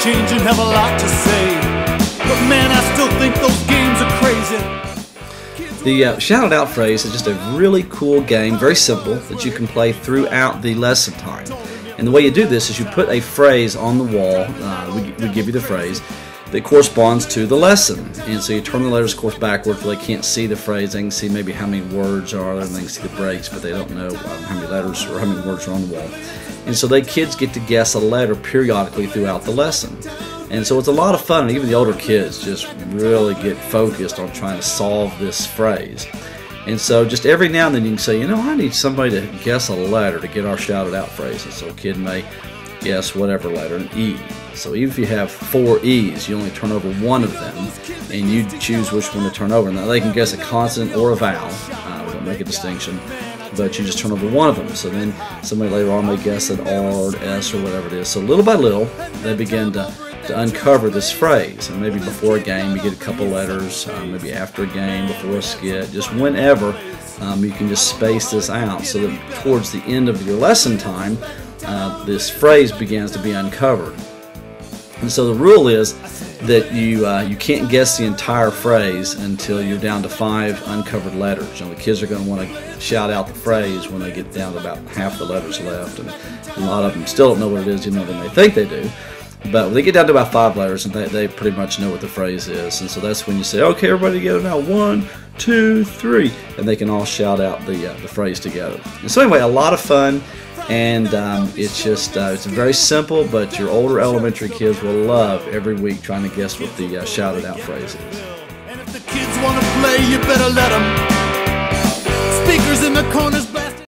change and have a lot to say. But man, I still think those games are crazy. The Shout It Out phrase is just a really cool game, very simple, that you can play throughout the lesson time. And the way you do this is you put a phrase on the wall, we give you the phrase, that corresponds to the lesson. And so you turn the letters, of course, backwards so they can't see the phrase. They can see maybe how many words are there, and they can see the breaks, but they don't know how many letters or how many words are on the wall. And so the kids get to guess a letter periodically throughout the lesson. And so it's a lot of fun, and even the older kids just really get focused on trying to solve this phrase. And so just every now and then you can say, you know, I need somebody to guess a letter to get our Shout It Out phrases. So a kid may guess whatever letter, an E. So even if you have 4 E's, you only turn over one of them, and you choose which one to turn over. Now they can guess a consonant or a vowel. We don't make a distinction, but you just turn over one of them. So then somebody later on may guess an R or an S or whatever it is. So little by little, they begin to uncover this phrase. And maybe before a game you get a couple letters, maybe after a game, before a skit, just whenever you can just space this out so that towards the end of your lesson time, this phrase begins to be uncovered. And so the rule is that you can't guess the entire phrase until you're down to 5 uncovered letters. You know, the kids are going to want to shout out the phrase when they get down to about half the letters left, and a lot of them still don't know what it is, even though they may think they do. But when they get down to about 5 letters, and they pretty much know what the phrase is, and so that's when you say, okay, everybody together now, 1, 2, 3, and they can all shout out the phrase together. And so anyway, a lot of fun. And it's just it's very simple, but your older elementary kids will love every week trying to guess what the Shout It Out phrase is. And if the kids want to play, you better let them.